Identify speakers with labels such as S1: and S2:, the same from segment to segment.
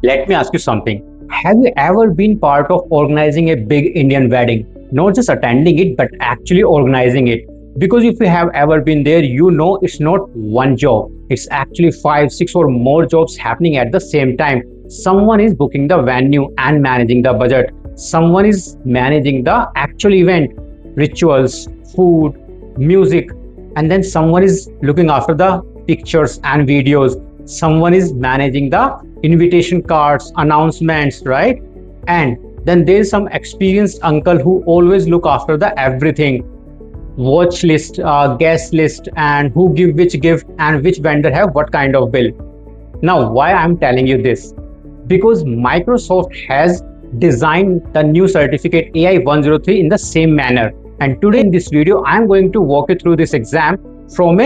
S1: Let me ask you something. Have you ever been part of organizing a big Indian wedding? Not just attending it, but actually organizing it. Because if you have ever been there, you know it's not one job. It's actually five, six, or more jobs happening at the same time. Someone is booking the venue and managing the budget. Someone is managing the actual event, rituals, food, music, and then someone is looking after the pictures and videos. Someone is managing the invitation cards, announcements, right? And then there's some experienced uncle who always look after the everything, watch list, guest list, and who give which gift and which vendor have what kind of bill. Now, why I'm telling you this? Because Microsoft has designed the new certificate AI-103 in the same manner. And today in this video, I'm going to walk you through this exam from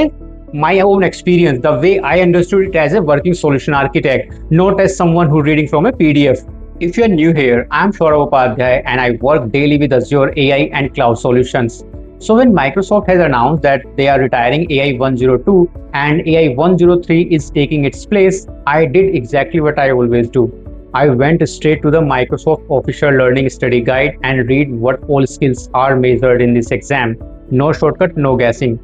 S1: my own experience, the way I understood it as a working solution architect, not as someone who reading from a PDF. If you are new here, I'm Saurabh Upadhyay and I work daily with Azure AI and cloud solutions. So when Microsoft has announced that they are retiring AI-102 and AI-103 is taking its place, I did exactly what I always do. I went straight to the Microsoft official learning study guide and read what all skills are measured in this exam. No shortcut, no guessing.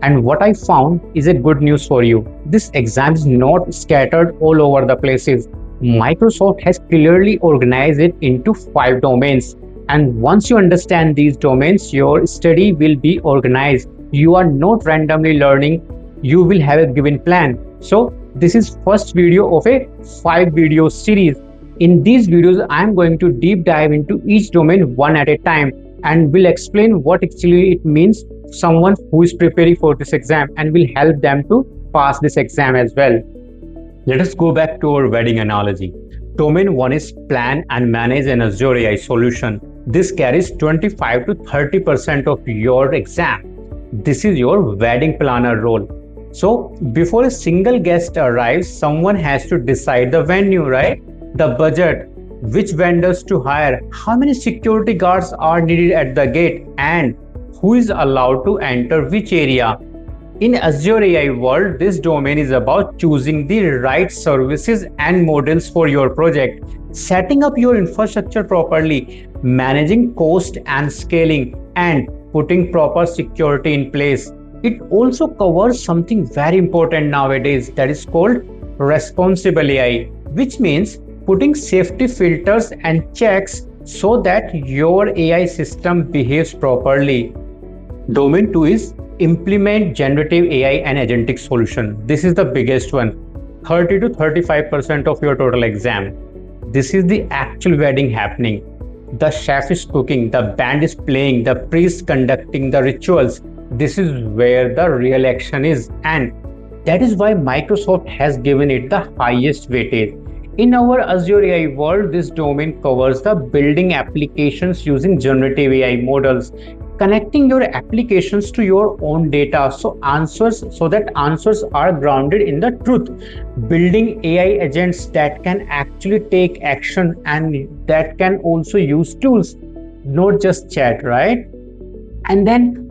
S1: And what I found is a good news for you. This exam is not scattered all over the places. Microsoft has clearly organized it into 5 domains. And once you understand these domains, your study will be organized. You are not randomly learning. You will have a given plan. So this is first video of a 5 video series. In these videos, I am going to deep dive into each domain one at a time and will explain what actually it means someone who is preparing for this exam and will help them to pass this exam as well. Let us go back to our wedding analogy. Domain 1 is plan and manage an Azure AI solution. This carries 25 to 30% of your exam. This is your wedding planner role. So before a single guest arrives, someone has to decide the venue, right? The budget, which vendors to hire, how many security guards are needed at the gate, and who is allowed to enter which area. In Azure AI world, this domain is about choosing the right services and models for your project, setting up your infrastructure properly, managing cost and scaling, and putting proper security in place. It also covers something very important nowadays that is called responsible AI, which means putting safety filters and checks so that your AI system behaves properly. Domain 2 is implement generative AI and agentic solution. This is the biggest one, 30 to 35% of your total exam. This is the actual wedding happening. The chef is cooking, the band is playing, the priest conducting the rituals. This is where the real action is, and that is why Microsoft has given it the highest weightage. In our Azure AI world, this domain covers the building applications using generative AI models, connecting your applications to your own data so that answers are grounded in the truth, building AI agents that can actually take action and that can also use tools, not just chat, right? And then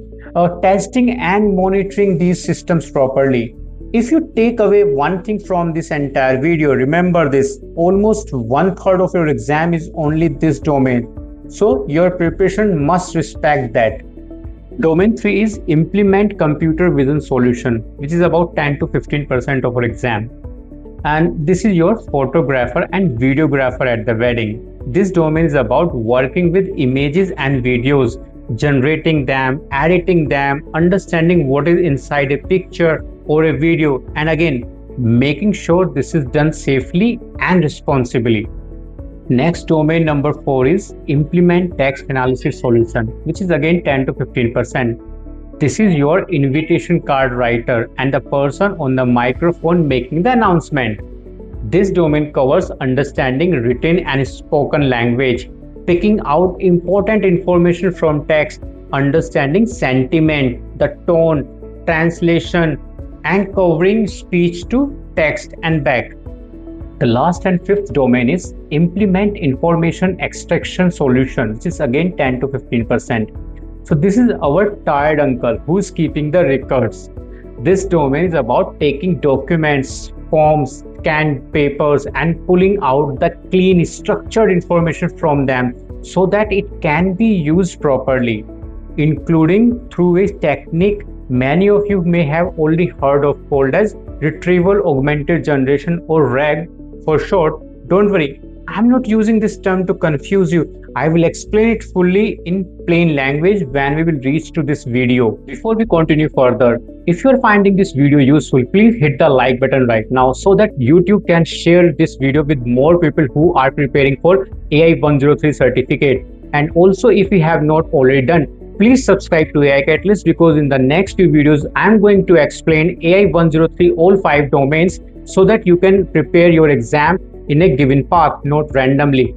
S1: testing and monitoring these systems properly. If you take away one thing from this entire video, remember this: almost 1/3 of your exam is only this domain. So your preparation must respect that. Domain 3 is implement computer vision solution, which is about 10 to 15% of our exam. And this is your photographer and videographer at the wedding. This domain is about working with images and videos, generating them, editing them, understanding what is inside a picture or a video, and again, making sure this is done safely and responsibly. Next, domain number 4 is implement text analysis solution, which is again 10 to 15%. This is your invitation card writer and the person on the microphone making the announcement. This domain covers understanding written and spoken language, picking out important information from text, understanding sentiment, the tone, translation, and covering speech to text and back. The last and 5th domain is implement information extraction solution, which is again 10 to 15%. So this is our tired uncle who is keeping the records. This domain is about taking documents, forms, scanned papers and pulling out the clean, structured information from them so that it can be used properly, including through a technique many of you may have already heard of called as retrieval augmented generation, or RAG for short. Don't worry, I'm not using this term to confuse you. I will explain it fully in plain language when we will reach to this video. Before we continue further, if you are finding this video useful, please hit the like button right now so that YouTube can share this video with more people who are preparing for AI-103 certificate. And also, if you have not already done, please subscribe to AI Catalyst, because in the next few videos I'm going to explain AI-103 all 5 domains so that you can prepare your exam in a given path, not randomly.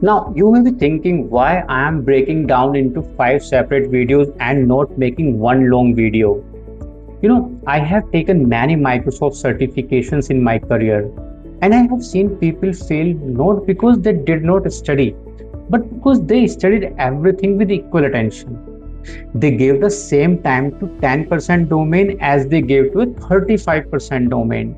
S1: Now you may be thinking why I am breaking down into 5 separate videos and not making one long video. I have taken many Microsoft certifications in my career, and I have seen people fail not because they did not study, but because they studied everything with equal attention. They gave the same time to 10% domain as they gave to a 35% domain.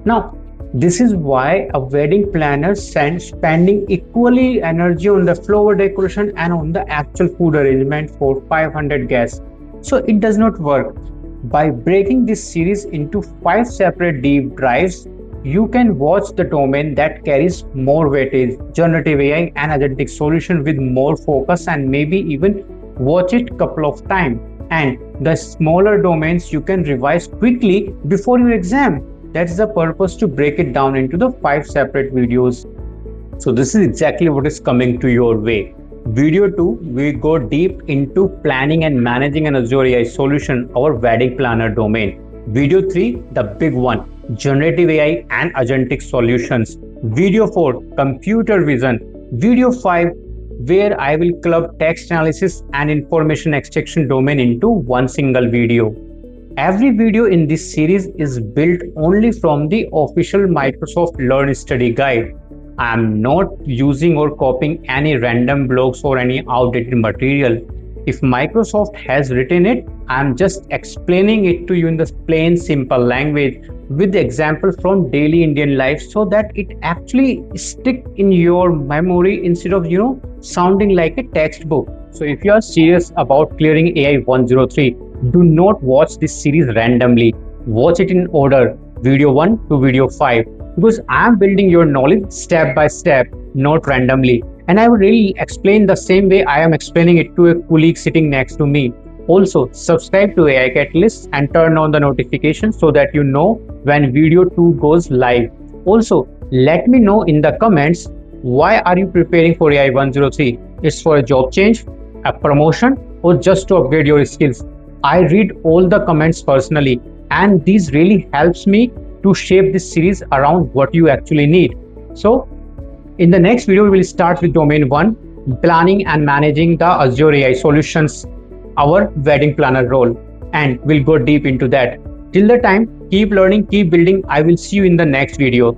S1: Now, this is why a wedding planner spending equally energy on the flower decoration and on the actual food arrangement for 500 guests. So it does not work. By breaking this series into 5 separate deep dives, you can watch the domain that carries more weightage, generative AI and agentic solution with more focus, and maybe even watch it couple of times. And the smaller domains you can revise quickly before your exam. That's the purpose, to break it down into the 5 separate videos. So this is exactly what is coming to your way. Video 2, we go deep into planning and managing an Azure AI solution, our wedding planner domain. Video 3, the big one, generative AI and agentic solutions. Video 4, computer vision. Video 5, where I will club text analysis and information extraction domain into one single video. Every video in this series is built only from the official Microsoft Learn Study guide. I am not using or copying any random blogs or any outdated material. If Microsoft has written it, I am just explaining it to you in the plain simple language with examples from daily Indian life so that it actually stick in your memory instead of sounding like a textbook. So if you are serious about clearing AI-103, do not watch this series randomly. Watch it in order, video 1 to video 5, because I am building your knowledge step by step, not randomly. And I will really explain the same way I am explaining it to a colleague sitting next to me. Also, subscribe to AI Catalyst and turn on the notifications so that you know when video 2 goes live. Also, let me know in the comments, why are you preparing for AI-103? It's for a job change, a promotion, or just to upgrade your skills? I read all the comments personally, and these really helps me to shape this series around what you actually need. So in the next video, we will start with domain 1, planning and managing the Azure AI solutions, our wedding planner role, and we'll go deep into that. Till the time, keep learning, keep building. I will see you in the next video.